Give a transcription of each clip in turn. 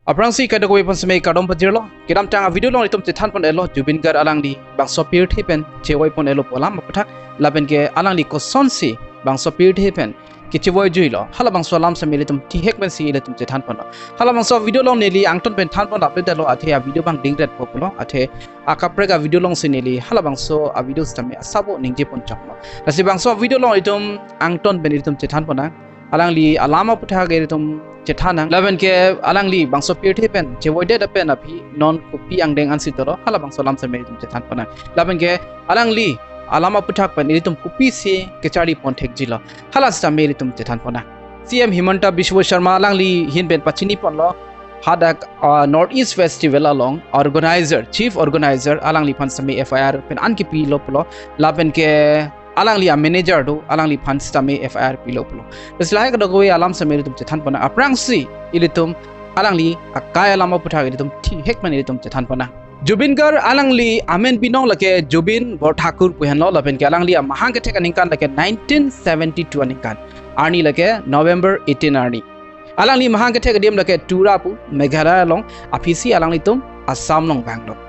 Aprang si kada ko ipon sa may kadom pajirlo kidam tanga video long itum tethan pon elo Zubeen Garg alang di bang sopir thipen chewai pon elo polam mapathak laben ke alang di ko sonsi bang sopir thipen ki chewai juilo hala bang solam sa militum ti hek ben si iletum tethan pon hala bang so video long neli angton ben than pon update lo athe a video bang ding red populo athe akaprega video long sineli hala bang so a video stame asabo ningje pon chaklo lasi bang so video long itum angton ben itum tethan pon alang li Alamo putha ge itum cethanang laben ke alang li bangso pirthi pen je voide da pen aphi non copy ang deng ansi toro hala bangso lam se meritum cethan pana laben ke alang li Alamo puthak pen iritum copy se kechari pon thek jilo hala sta meritum cethan pana CM Himanta Biswa Sharma alang li hin ben pachini pon lo hadak Northeast Festival along chief organizer alang li phan sami FIR pen an ki pi lo plo laben ke alang li manager do alang li phan stame FIR piloplo beslai ka dogoi alam sameri tum chethan pana aprang si ilitum alang li akai alama putha ilitum thi hek man ilitum chethan pana Zubeen Garg alang li amen binong lake Zubeen Thakur puhen lo laben ke alang li mahang ke thek aningkan lake 1972 aningkan arni lake November 18 arni alang li mahang ke thek dim lake Turapu Meghalaya long afisi alang li tum Assam long Bangalore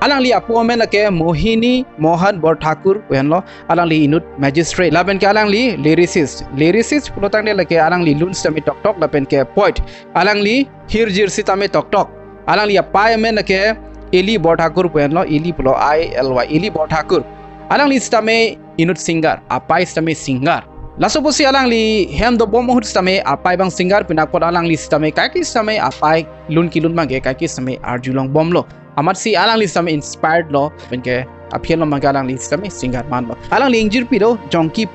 alang li apu men lake Mohini Mohan Thakur puhenlo alang li inut magistrate laben ke alang li lyricist pulotang de lake alang li lun stami tok laben ke poet alang li hirjir sitame tok alang li apai men lake Eli Thakur puhenlo Eli pulo ILY Eli Thakur alang li stame inut singer apai stame singer lasoposi alang li hem do bomohut stame apai bang singer pinakpot alang li stame kaki stame apai lun kilun mange kaki stame arjulong bomlo amat si alang li stame inspired lo benke aphiel lo magalang li stame singer man lo alang li injir pido jonki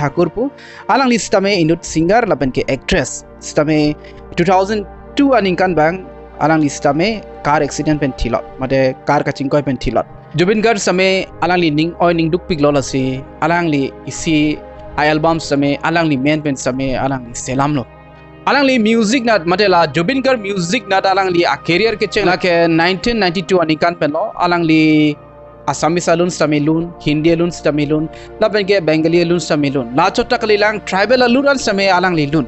Thakur pu alang li stame inut singer la benke actress stame 2002 aningkan bang alang li stame car accident pen thilot mate car ka chingkoi pen thilot Zubeen Garg same alang li ning duk pik lo la si alang li isi album same alang li main pen same alang li selam lo alang li music nat matela Zubeen Garg music nat alang li a career ke chela ke 1992 anikan pen lo alang li Assamese alun stamilun Hindi alun stamilun laben ke Bengali alun stamilun la chota kalilang tribal alun an same alang li lun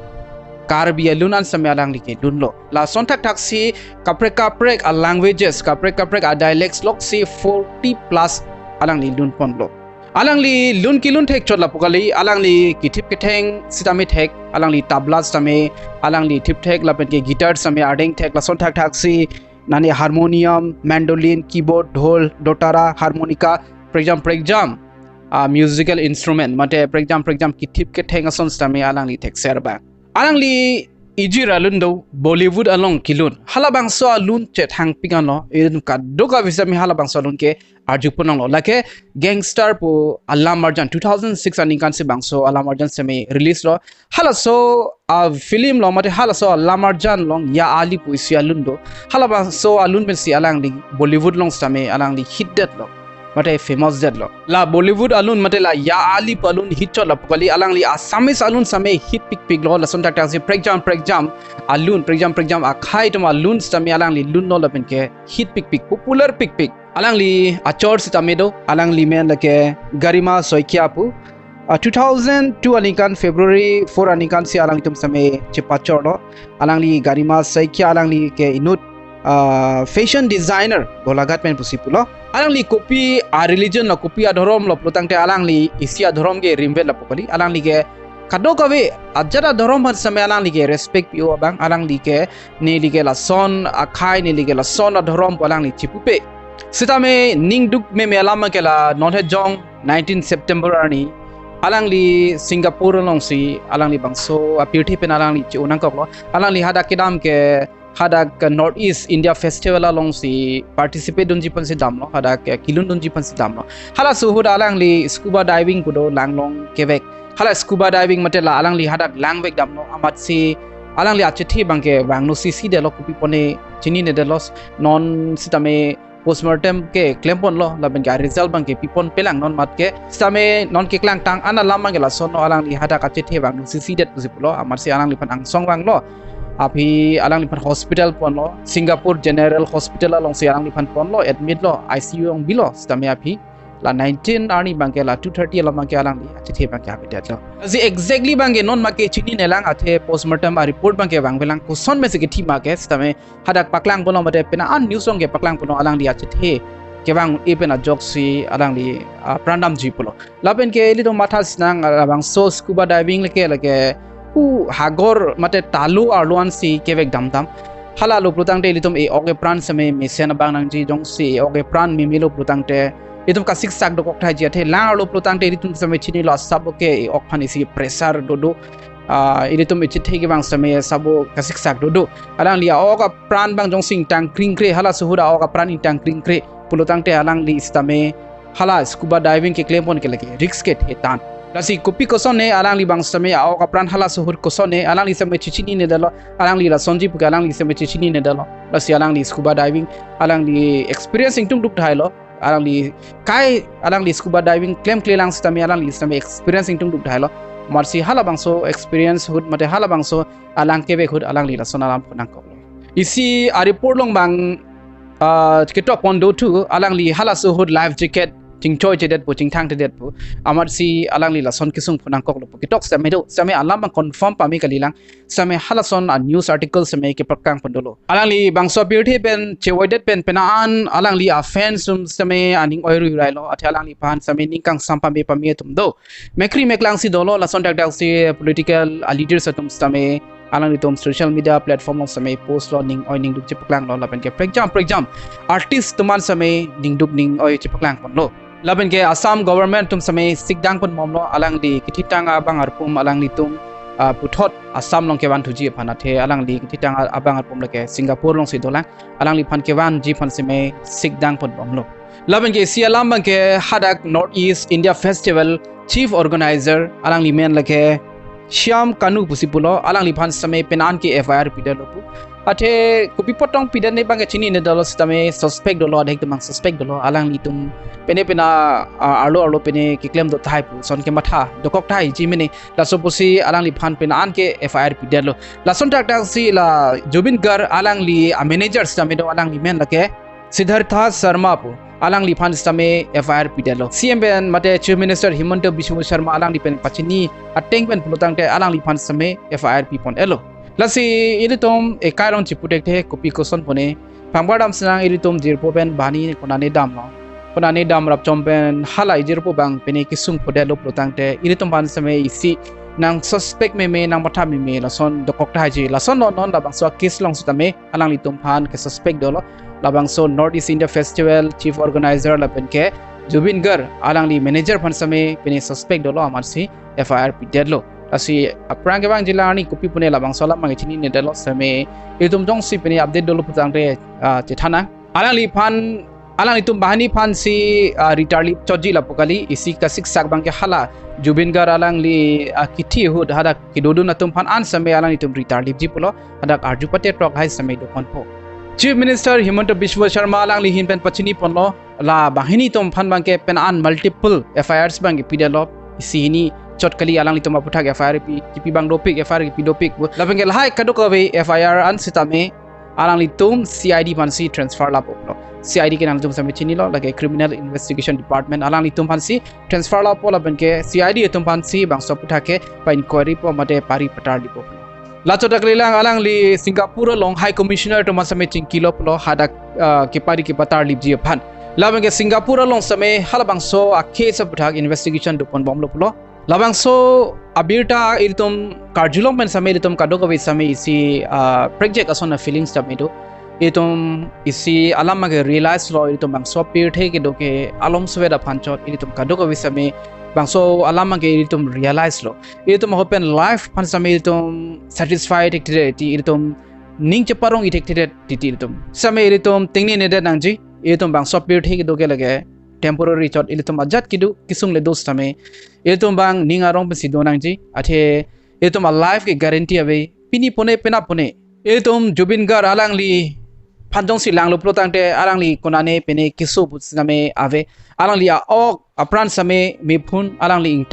Karbi alun an same alang li ke lun lo la sontak taksi kaprek a languages kaprek a dialects lok si 40 plus alang li lun pon lo alang li lun kilun thek chot la pokali alang li kitip ketheng sitame thek alang li tabla stame alang li thip thek la pen ke guitar same adeng thek la son thak si nani harmonium mandolin keyboard dhol dotara harmonica pregjam musical instrument mate pregjam kitip ketheng son stame alang li thek serba alang li ijir alun do Bollywood along kilun halabang so alun chet hang pingano edum ka doka visami halabang so alun ke arju punang lo lake gangster po Alamo 2006 aninkan se bangso Alamo seme release lo halaso a film lo mate halaso Alamo long ya ali po isi alun do halabang so alun ben si alang li Bollywood long same alang li hit that lo mate famous that lo la Bollywood alun mate la ya ali palun hit cho la pokali alang li Assamese alun same hit pik lo la son tak si pregjam alun pregjam a khai to alun same alang li lun no la ben ke hit pik popular pik alang li a church sitamedo alang li men lake garima soikia pu 2002 anikan February 4 anikan si alang tum same chepachor lo alang li garima soikia alang li ke inut fashion designer golagat pen pusipulo alang li copy a religion la copy a dhorom lo plotang te alang li isia dhorom ge rimve la pokali alang li ke kado kawe ajara dhorom har samay alang li ke respect pio abang alang li ke ne li ke la son akhai ne li ke la son a dhorom alang li chipupe sitame ningduk me melama ke la nonhe jong 19 September ani alang li Singapore long si alang li bangso apirthi pen alang li chi unang koklo alang li hada kedam ke hadak Northeast India Festival along si participate dunji pan si damlo hadak kilun dunji pan si damlo hala suhud alang li scuba diving kudo langlong Quebec hala scuba diving matela alang li hadak langwek damlo amat si alang li achethi bangke bangno si de lo kupi pone chini ne de los non sitame postmortem ke klempon lo laben ga result bangke pipon pelang non mat ke sitame non ke klang tang ana lamang la sono alang li hadak achethi bangno si det pusipulo amat si alang li pan angsong bang lo api alang lipan hospital pon lo Singapore General Hospital along si alang lipan pon lo admit lo ICU ong bilo stame api la 19 arni bangke la 230 la bangke alang li ati the bangke habitat lo asi exactly bangke non make chini nelang athe postmortem report bangke bang belang ko son me se ke thi ma ke stame hadak paklang bono mate pena an news song ke paklang bono alang li ati the ke bang even a joksi alang li prandam jipolo laben ke li to matha snang bang so scuba diving leke hu hagor mate talu arluan si kevek dam hala lo prutang te litum e oge pran same mission bang nang ji jong si oge pran mi milo prutang te itum ka sik sak do kok thai ji the lang lo prutang te litum same chini lo sabo ke ok phani si pressure do ilitum e chithei ke bang same sabo ka sik sak do alang lia oga pran bang jong sing tang kring kre hala suhura oga pran in tang kring kre prutang te alang li istame hala scuba diving ke claim pon ke lagi risk ke tan lasi kopi kosone alang li bang same ao kapran hala suhur kosone alang li same chichini ne dalo alang li la sonji pu alang li same chichini ne dalo lasi alang li scuba diving alang li experiencing tung duk thailo alang li kai alang li scuba diving claim lang same alang li same experiencing tung duk thailo marsi hala bangso experience hud mate hala bangso alang kebe hud alang li la sonalam phunang ko isi a report long bang ketok pondo tu alang li hala suhud life jacket ting choi jedet pu ting thang jedet pu amar si alang li la son kisung phunang kok lo pu kitok same alam bang confirm pami kalilang same halason a news article same ke prakang pandolo alang li bangso beauty pen chewoidet pen penaan alang li a fans same aning oiru railo athalang li pan same ningkang sampa me pami tum do mekri meklang si dolo la son dak si political leaders atum same alang li tum social media platform same post lo ning oining duk chipaklang lo la pen ke for example artist tuman same ning duk ning oi chipaklang pon lo laben ke Assam government tum samay sikdang pun momlo alang di kititang abang arpum alang li tum puthot Assam long kewan thuji phana the alang li kititang abang arpum leke Singapore long si dolang alang li phan kewan ji phan sime sikdang pun momlo laben ke sialam bang ke hadak Northeast India Festival chief organizer alang li men leke Syam Kanu pusipulo alang li phan samay penan ke FIR Pidet lopu athe kopi potong Pidet ne bang chini ne dalo stame suspect dolo adek tumang suspect dolo alang li tum pene arlo pene ki claim do thai pu son ke matha dokok thai ji mene la soposi alang li phan pen an ke FIR Pidet lo la son tak si la Zubeen Garg alang li manager stame do alang li men la ke Siddhartha Sharma pu alang li phan stame FIR Pidet lo CM ben mate chief minister Himanta Biswa Sharma alang li pen pachini ateng pen pulutang te alang li phan stame FIR pi pon elo lasi ilitom e kairong chiputek the kopi koson pone pambadam sinang ilitom jirpo pen bani konane dam no konane dam rap chompen halai jirpo bang pene kisung podelo protangte ilitom ban same isi nang suspect me nang matha me la son dokok thai ji la son non la bang so case long sutame alang litom phan ke suspect dolo la bang so Northeast India Festival chief organizer la pen ke Zubeen Garg alang li manager phan same pene suspect dolo amar si FIR Pidet lo asi aprang ke bang jila ni kopi pune labang sola mang chini ne delo same itum jong si pene update dolo putang re chethana alang li phan alang itum bahani phan si retarli choji la pokali isi ka sik sak bang ke hala Zubeen Garg alang li kithi hud hada kidodu na tum phan an same alang itum retarli ji pulo hada arju pate tok hai same do kon po chief minister Himanta Biswa Sharma alang li hin pen pachini ponlo la bahini tum phan bang ke pen an multiple FIRs bang pidelo isi ni chotkali alang li tuma puthak FIR pi bang dopik FIR pi dopik labeng el hai kadok ave FIR an sitame alang li tum CID pansi transfer la poplo CID ke nang tum same chini lo lage criminal investigation department alang li tum pansi transfer la pola ben ke CID tum pansi bang so puthake pa inquiry po mate pari patar li poplo la chotakli lang alang li Singapore long high commissioner tum same chingkilo plo hadak ke pari ke patar li ji phan labeng ke Singapore long same halabang so a case of puthak investigation dupon bomlo plo labang so abirta iritum karjulong men same iritum kadogawi same isi project asona feelings tame do iritum isi alam mage realize lo iritum bang so peer the ke do ke alom sweda panchot iritum kadogawi same bang so alam mage iritum realize lo iritum open life pan same iritum satisfied activity iritum ning chaparong activity iritum same iritum tingni ne de nangji iritum bang so peer the ke do ke lage temporary chot ilitum ajat kidu kisung le dos tame ilitum bang ningarong pesi donang ji athe ilitum a life ke guarantee ave pini pone pena pone ilitum Zubeen Garg alang li phanjong si lang lo plotang te alang li konane pene kisu but same ave alang li a ok apran same me phun alang li ing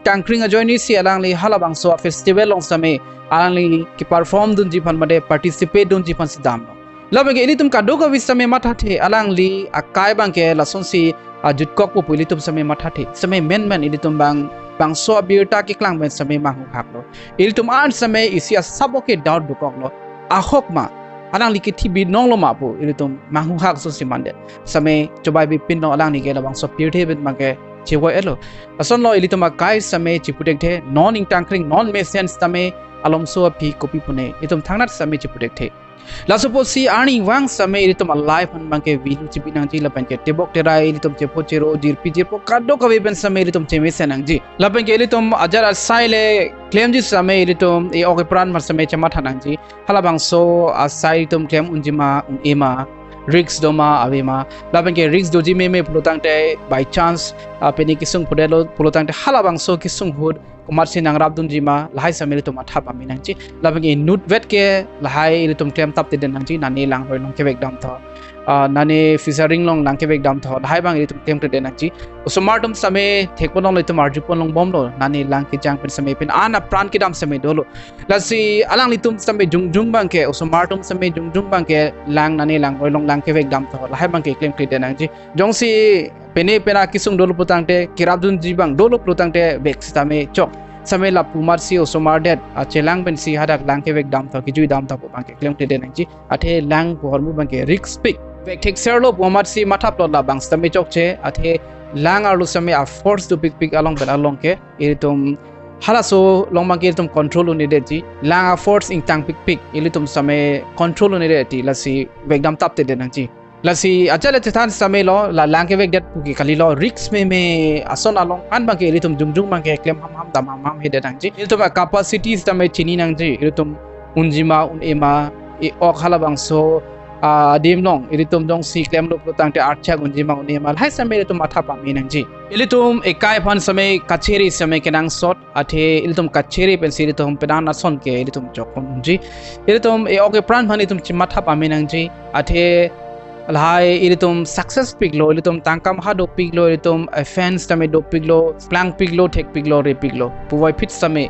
tangkring a join si alang li halabang so festival long same alang li ki perform dun ji phan mate participate dun ji phan sidam labeng ini tum kadoga wisame matha the alang li akai bang ke lason si จุดกอกปุยลิตุมสมัยมาทัดเทสมัยเม่นอิลิตุมบางซัวบิร์ตากิกลังเป็นสมัยมาหุหักโลอิลิตุมอันสมัยอิสิอาซับโอเคดาวดุกอกโลอาฮกมาalang li ki bi nong lo ma pu ilitum mangu hak so simande same chobai bi pin no alang ni ge la bang so pir the bit ma ge chewoi elo ason lo ilitum ma kai same chiputek the non ing tangkring non make sense tame alom so pi copy pune itum thangnat same chiputek the la suppose si ani wang same ilitum alive han bang ke vilu chipinang ji la ban ke tebok terai ilitum chepo chero jir pi jir po kaddo ka be ben same ilitum cheme senang ji la ban ke ilitum ajar asai le claim ji same ilitum e ok pran mar same chama thanang ji hala bang so asai tum claim unjima ema risk doma avema la ban ke risk doji me plotang te by chance peni kisung pudelo plotang te hala bang so kisung hud kumar sinang rabdun jima lahai samel to matha paminang chi labang in nut vet ke lahai ilitum claim tap te den chi nani lang hoi long kebek dam tho nani featuring long lang kebek dam tho lahai bang ilitum claim te den chi usumartum same thekpon long litum arjupon long bom lo nani lang ki jang pen same pen ana pran ki dam same dolo lasi alang litum same jung bang ke usumartum same jung bang ke lang nani lang hoi long lang kebek dam tho lahai bang ke claim te den chi jongsi pene pena kisung dolo putang te kirabdun jibang dolo putang te bek stame chok same la pumar si osomar det chelang ben si hadak lang ke vek dam tho ki jui dam tho bang ke claim te den chi athe lang hormu bang ke risk pick vek thek serlo pumar si matha plot la bang stame chok che athe lang arlu same a force to pick along ben along ke iritum hala so long bang ke tum control ni de ji lang a force ing tang pick ilitum same control ni de ti la si vek dam tap te den chi lasi ajale tethan same lo la lang ke vek det pu ki khali lo risk me ason along an bang ke ilitum jung bang ke claim ham dam ham he de dang ji ilitum capacities tame chini nang ji ilitum unjima ema e ok hala bang so dim long ilitum dong si claim lo protang te archa unjima ema hai same ilitum atha pa mi nang ji ilitum ekai phan same kacheri same ke nang sot athe ilitum kacheri pen si ilitum pedan ason ke ilitum chokon ji ilitum e ok pran phan ilitum chimatha pa mi nang ji athe lahai ilitum success piglo ilitum tangkam ha do piglo ilitum fans tame do piglo plank piglo thek piglo re piglo puwai fit same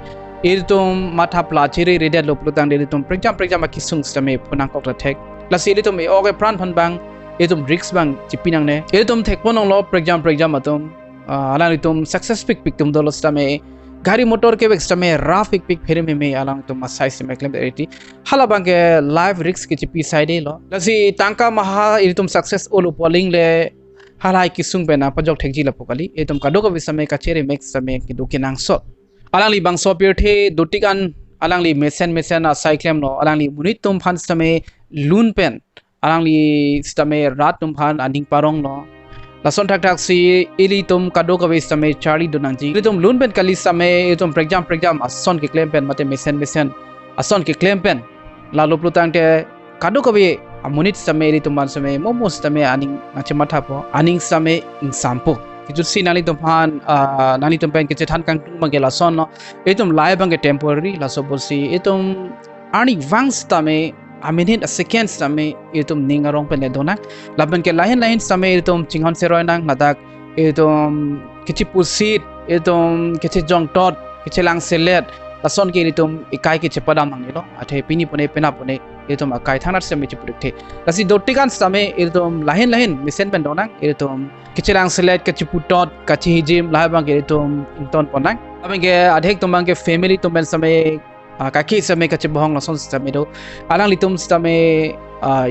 ilitum matha pla chiri redet lo plutang ilitum pregjam kisung tame punang kok thek lasi ilitum e oge pran phan bang ilitum risk bang chipinang ne ilitum thek ponong lo pregjam atum alang ilitum success tum do lo tame gari motor ke extra me rough pick fere me alang to masai se me claim eti hala bang ke live risk ke chipi side lo lasi tangka maha iritum success olo polling le halai kisung bena pajok thekji la pokali etum kado ko bisame ka chere max same ki dukinang so alang li bang so pir the dotikan alang li mesen a cyclem no alang li munitum phan same lun pen alang li stame rat tum phan aning parong no lason thak si ilitum kado ka vis same charlie donangji ilitum lun pen kali same itum pregjam ason ki claim pen mate mesen ason ki claim pen la lo plutang te kado ka be amunit same ilitum ban same momos same aning ngachematha po aning same in sampo kijut si nali tum han nali tum pen ke chethan kang tung mangela son no itum live bang temporary la so bosi itum ani wangs tame a minute a second same itum ningarong pen dona laban ke lain same itum chinghon seroi nang ladak itum kichi pusit itum kichi jong tot kichi lang selet lason ke itum ikai kichi padam nang lo athe pini pone pena pone itum akai thanat same chi pudikte lasi dotikan same itum lain misen pen dona itum kichi lang selet kichi putot kichi hijim labang ke itum inton ponang laban ke adhek tumang ke family tumben same kaki same kache bohong lason same do alang litum same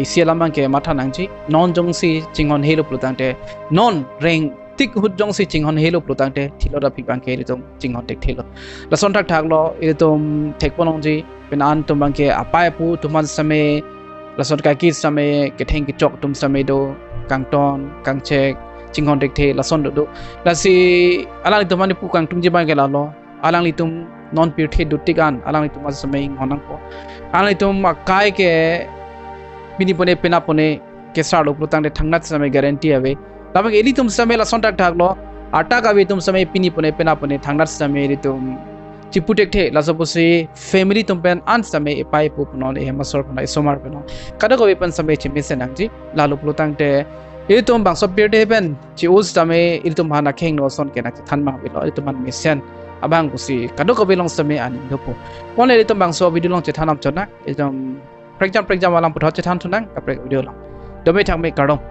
isialamang ke matha nangji non jongsi chingon helo plutangte non reng tik hut jongsi chingon helo plutangte thilo da pibang ke litum chingon tek thilo lason thak lo litum thekponongji penan tumbang ke apai pu tuman same lason kaki same ke theng ki chok tum same do kangton kangchek chingon tek the lason do lasi alang litum ani pu kang tum jibang ke la lo alang litum non pure the dutikan alang litum asame ngonang po alang litum akai ke bini pone pena pone ke sar lo plutang de thangnat same guarantee ave labang eli tum same la sontak thak lo ata ka be tum same pini pone pena pone thangnat same litum chiputek the la suppose family tum pen an same pai pu non e masor pona somar pona kada ko be pen same chi mesen angji la lo plutang te ilitum bang so pure the pen chi us same ilitum hana kheng no son ke na than ma be lo ilitum man mesen abang kusi kado ko belong same ani dopo pone ilitum bang so video long chethanam chona ilitum pregjam walang putho chethan thunang ka prek video long dobe thang me kardong